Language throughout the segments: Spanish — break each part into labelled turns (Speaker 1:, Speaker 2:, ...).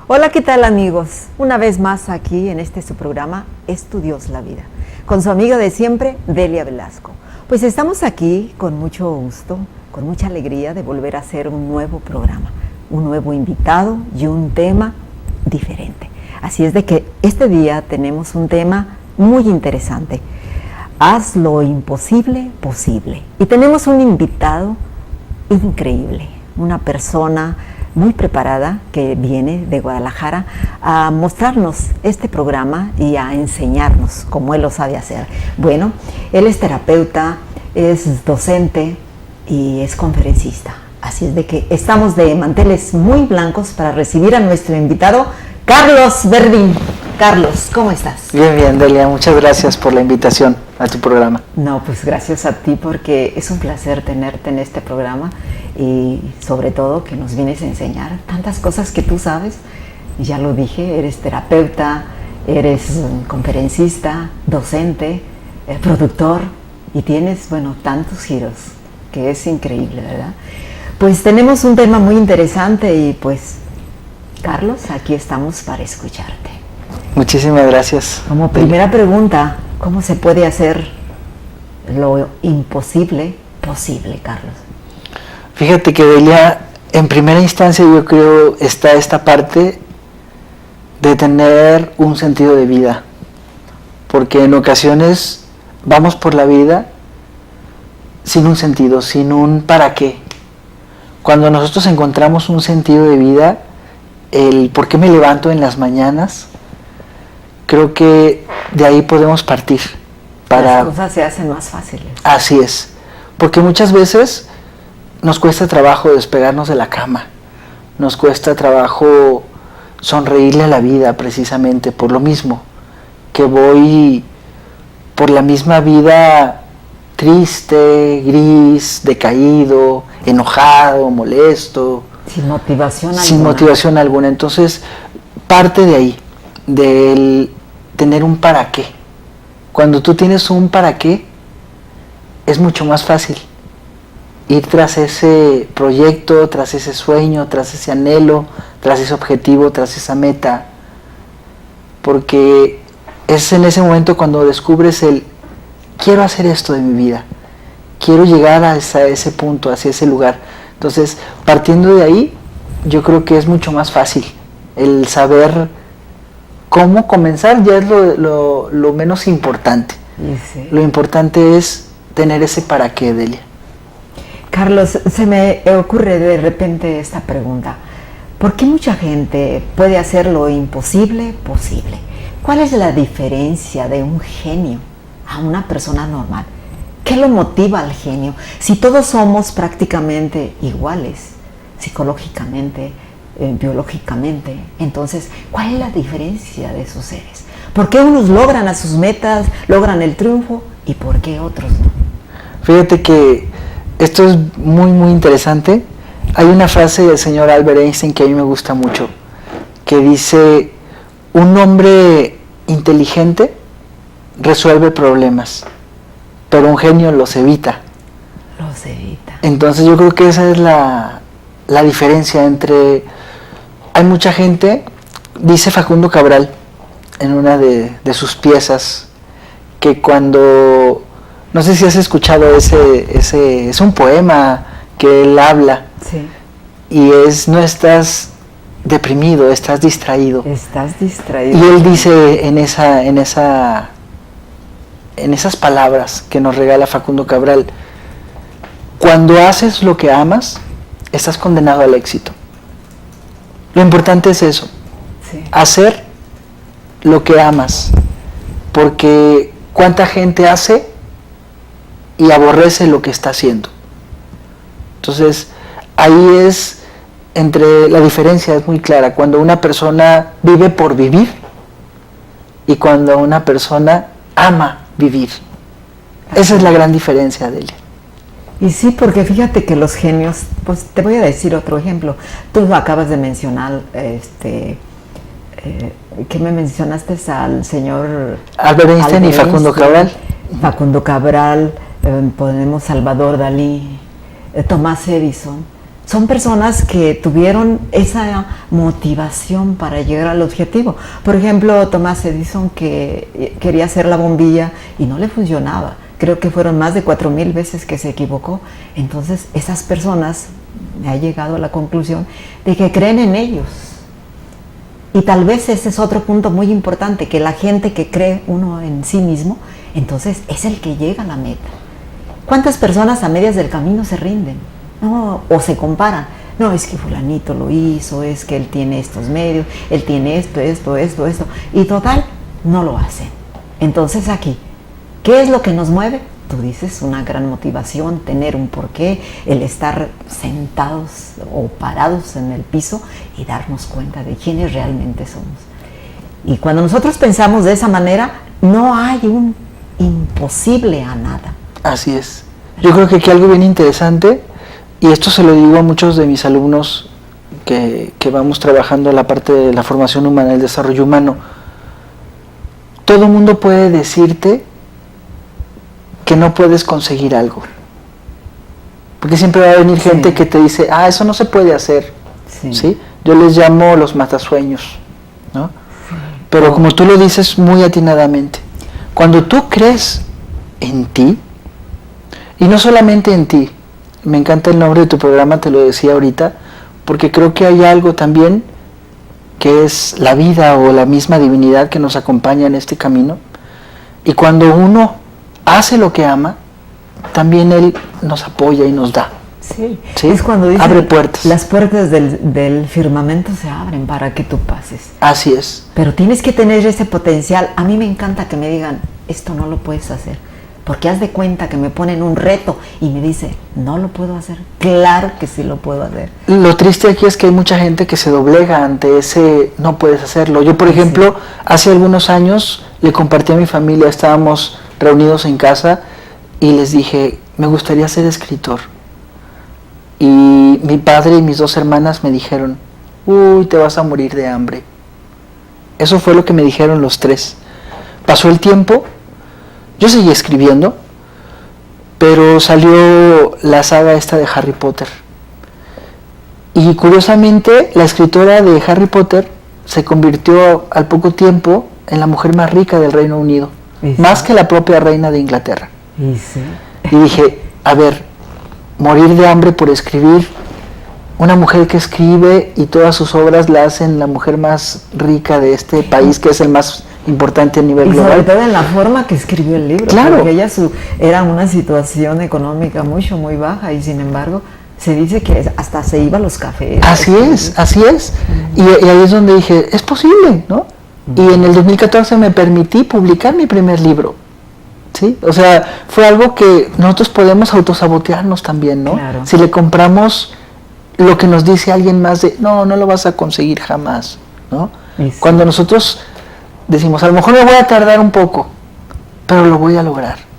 Speaker 1: Hola, ¿qué tal amigos? Una vez más aquí en su programa Estudios la Vida, con su amiga de siempre, Delia Velasco. Pues estamos aquí con mucho gusto, con mucha alegría de volver a hacer un nuevo programa, un nuevo invitado y un tema diferente. Así es de que este día tenemos un tema muy interesante. Haz lo imposible posible. Y tenemos un invitado increíble, una persona muy preparada que viene de Guadalajara a mostrarnos este programa y a enseñarnos como él lo sabe hacer. Bueno, él es terapeuta, es docente y es conferencista. Así es de que estamos de manteles muy blancos para recibir a nuestro invitado, Carlos Verdín. Carlos, ¿cómo estás?
Speaker 2: Bien, bien, Delia, muchas gracias por la invitación a tu programa.
Speaker 1: No, pues gracias a ti porque es un placer tenerte en este programa y sobre todo que nos vienes a enseñar tantas cosas que tú sabes. Ya lo dije, eres terapeuta, eres conferencista, docente, productor y tienes, bueno, tantos giros que es increíble, ¿verdad? Pues tenemos un tema muy interesante y pues, Carlos, aquí estamos para escucharte.
Speaker 2: Muchísimas gracias.
Speaker 1: Como primera pregunta, ¿cómo se puede hacer lo imposible posible, Carlos?
Speaker 2: Fíjate que, Delia, en primera instancia yo creo está esta parte de tener un sentido de vida, porque en ocasiones vamos por la vida sin un sentido, sin un para qué. Cuando nosotros encontramos un sentido de vida, el por qué me levanto en las mañanas, creo que de ahí podemos partir para...
Speaker 1: Las cosas se hacen más fáciles.
Speaker 2: Así es, porque muchas veces nos cuesta trabajo despegarnos de la cama, nos cuesta trabajo sonreírle a la vida precisamente por lo mismo, que voy por la misma vida triste, gris, decaído, enojado, molesto.
Speaker 1: Sin motivación alguna.
Speaker 2: Sin motivación alguna. Entonces, parte de ahí, del tener un para qué. Cuando tú tienes un para qué, es mucho más fácil ir tras ese proyecto, tras ese sueño, tras ese anhelo, tras ese objetivo, tras esa meta. Porque es en ese momento cuando descubres quiero hacer esto de mi vida, quiero llegar a ese punto, hacia ese lugar. Entonces, partiendo de ahí, yo creo que es mucho más fácil el saber cómo comenzar, ya es lo menos importante.
Speaker 1: Sí.
Speaker 2: Lo importante es tener ese para qué, Delia.
Speaker 1: Carlos, se me ocurre de repente esta pregunta. ¿Por qué mucha gente puede hacer lo imposible posible? ¿Cuál es la diferencia de un genio a una persona normal? ¿Qué lo motiva al genio? Si todos somos prácticamente iguales, psicológicamente, biológicamente, entonces, ¿cuál es la diferencia de esos seres? ¿Por qué unos logran a sus metas, logran el triunfo y por qué otros no?
Speaker 2: Fíjate que esto es muy, muy interesante. Hay una frase del señor Albert Einstein que a mí me gusta mucho, que dice, un hombre inteligente resuelve problemas, pero un genio los evita.
Speaker 1: Los evita.
Speaker 2: Entonces yo creo que esa es la diferencia entre... Hay mucha gente, dice Facundo Cabral en una de sus piezas, que cuando... No sé si has escuchado es un poema que él habla.
Speaker 1: Sí.
Speaker 2: Y no estás deprimido, estás distraído.
Speaker 1: Estás distraído.
Speaker 2: Y él dice en esas palabras que nos regala Facundo Cabral, cuando haces lo que amas, estás condenado al éxito. Lo importante es eso,
Speaker 1: sí.
Speaker 2: Hacer lo que amas, porque cuánta gente hace y aborrece lo que está haciendo. Entonces, ahí la diferencia es muy clara, cuando una persona vive por vivir y cuando una persona ama vivir. Esa es la gran diferencia de él.
Speaker 1: Y sí, porque fíjate que los genios, pues te voy a decir otro ejemplo. Tú acabas de mencionar, ¿qué me mencionaste? Al señor
Speaker 2: Albert Einstein y Facundo Cabral.
Speaker 1: Facundo Cabral, ponemos Salvador Dalí, Tomás Edison. Son personas que tuvieron esa motivación para llegar al objetivo. Por ejemplo, Thomas Edison, que quería hacer la bombilla y no le funcionaba. Creo que fueron más de 4,000 veces que se equivocó. Entonces, esas personas me ha llegado a la conclusión de que creen en ellos. Y tal vez ese es otro punto muy importante, que la gente que cree uno en sí mismo, entonces es el que llega a la meta. ¿Cuántas personas a medias del camino se rinden? No, o se comparan. No, es que fulanito lo hizo, es que él tiene estos medios, él tiene esto. Y total, no lo hacen. Entonces aquí, ¿qué es lo que nos mueve? Tú dices, una gran motivación, tener un porqué, el estar sentados o parados en el piso y darnos cuenta de quiénes realmente somos. Y cuando nosotros pensamos de esa manera, no hay un imposible a nada.
Speaker 2: Así es. Yo creo que aquí algo bien interesante, y esto se lo digo a muchos de mis alumnos que vamos trabajando la parte de la formación humana, el desarrollo humano. Todo mundo puede decirte que no puedes conseguir algo. Porque siempre va a venir gente que te dice, eso no se puede hacer. ¿Sí? Yo les llamo los matasueños, ¿no? Pero como tú lo dices muy atinadamente, cuando tú crees en ti, y no solamente en ti, me encanta el nombre de tu programa, te lo decía ahorita, porque creo que hay algo también que es la vida o la misma divinidad que nos acompaña en este camino, y cuando uno hace lo que ama, también Él nos apoya y nos da.
Speaker 1: Sí. Es cuando dicen,
Speaker 2: abre puertas.
Speaker 1: Las puertas del firmamento se abren para que tú pases.
Speaker 2: Así es.
Speaker 1: Pero tienes que tener ese potencial. A mí me encanta que me digan, esto no lo puedes hacer. Porque haz de cuenta que me ponen un reto y me dice, no lo puedo hacer. Claro que sí lo puedo hacer.
Speaker 2: Lo triste aquí es que hay mucha gente que se doblega ante ese no puedes hacerlo. Yo, por ejemplo, hace algunos años le compartí a mi familia, estábamos reunidos en casa y les dije, me gustaría ser escritor. Y mi padre y mis 2 hermanas me dijeron, uy, te vas a morir de hambre. Eso fue lo que me dijeron los 3. Pasó el tiempo, yo seguí escribiendo, pero salió la saga esta de Harry Potter. Y curiosamente, la escritora de Harry Potter se convirtió al poco tiempo en la mujer más rica del Reino Unido, más que la propia reina de Inglaterra. Y dije, a ver, morir de hambre por escribir, una mujer que escribe y todas sus obras la hacen la mujer más rica de este país, que es el más importante a nivel global.
Speaker 1: Y sobre todo en la forma que escribió el libro,
Speaker 2: claro.
Speaker 1: Porque ella era una situación económica muy baja y sin embargo se dice que hasta se iba a los cafés.
Speaker 2: Así es. Y ahí es donde dije, es posible, ¿no? Y en el 2014 me permití publicar mi primer libro. ¿Sí? O sea, fue algo que nosotros podemos autosabotearnos también, ¿no?
Speaker 1: Claro.
Speaker 2: Si le compramos lo que nos dice alguien más de, no lo vas a conseguir jamás, ¿no? Cuando nosotros decimos, a lo mejor me voy a tardar un poco, pero lo voy a lograr.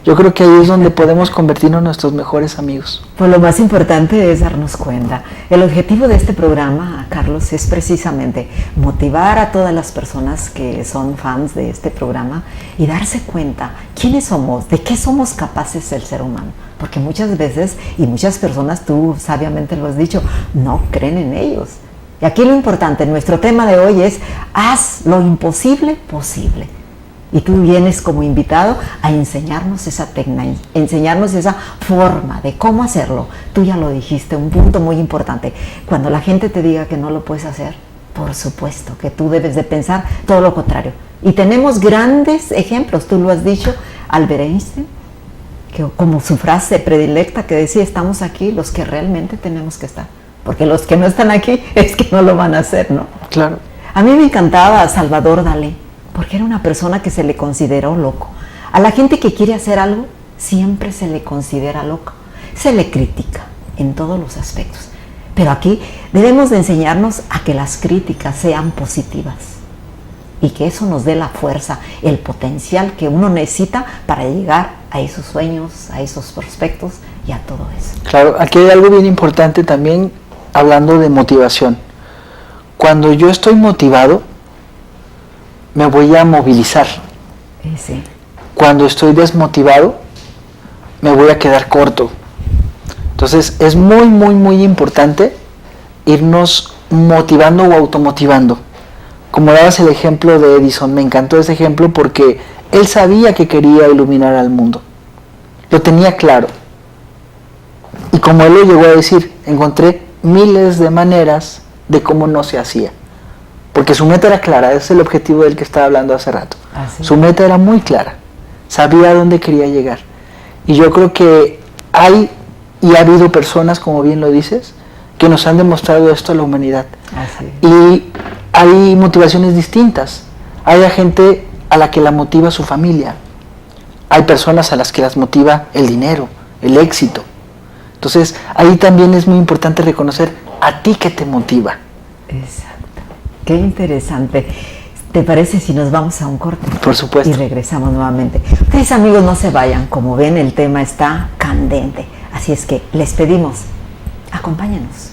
Speaker 2: Yo creo que ahí es donde podemos convertirnos en nuestros mejores amigos.
Speaker 1: Pues lo más importante es darnos cuenta. El objetivo de este programa, Carlos, es precisamente motivar a todas las personas que son fans de este programa y darse cuenta quiénes somos, de qué somos capaces el ser humano. Porque muchas veces, y muchas personas, tú sabiamente lo has dicho, no creen en ellos. Y aquí lo importante, nuestro tema de hoy es, haz lo imposible posible. Y tú vienes como invitado a enseñarnos esa técnica, enseñarnos esa forma de cómo hacerlo. Tú ya lo dijiste, un punto muy importante. Cuando la gente te diga que no lo puedes hacer, por supuesto que tú debes de pensar todo lo contrario. Y tenemos grandes ejemplos, tú lo has dicho, Albert Einstein, que como su frase predilecta que decía, estamos aquí los que realmente tenemos que estar. Porque los que no están aquí es que no lo van a hacer, ¿no?
Speaker 2: Claro.
Speaker 1: A mí me encantaba Salvador Dalí, porque era una persona que se le consideró loco. A la gente que quiere hacer algo, siempre se le considera loco. Se le critica en todos los aspectos. Pero aquí debemos de enseñarnos a que las críticas sean positivas y que eso nos dé la fuerza, el potencial que uno necesita para llegar a esos sueños, a esos prospectos y a todo eso.
Speaker 2: Claro, aquí hay algo bien importante también, hablando de motivación. Cuando yo estoy motivado, me voy a movilizar.
Speaker 1: Sí.
Speaker 2: Cuando estoy desmotivado, me voy a quedar corto. Entonces es muy, muy, muy importante irnos motivando o automotivando. Como dabas el ejemplo de Edison, me encantó ese ejemplo porque él sabía que quería iluminar al mundo. Lo tenía claro. Y como él lo llegó a decir, encontré miles de maneras de cómo no se hacía. Porque su meta era clara, ese es el objetivo del que estaba hablando hace rato. Su meta era muy clara, sabía a dónde quería llegar. Y yo creo que hay y ha habido personas, como bien lo dices, que nos han demostrado esto a la humanidad. Y hay motivaciones distintas. Hay gente a la que la motiva su familia. Hay personas a las que las motiva el dinero, el éxito. Entonces, ahí también es muy importante reconocer a ti qué te motiva.
Speaker 1: Exacto. Qué interesante. ¿Te parece si nos vamos a un corte?
Speaker 2: Por supuesto.
Speaker 1: Y regresamos nuevamente. Ustedes, amigos, no se vayan. Como ven, el tema está candente. Así es que les pedimos, acompáñanos.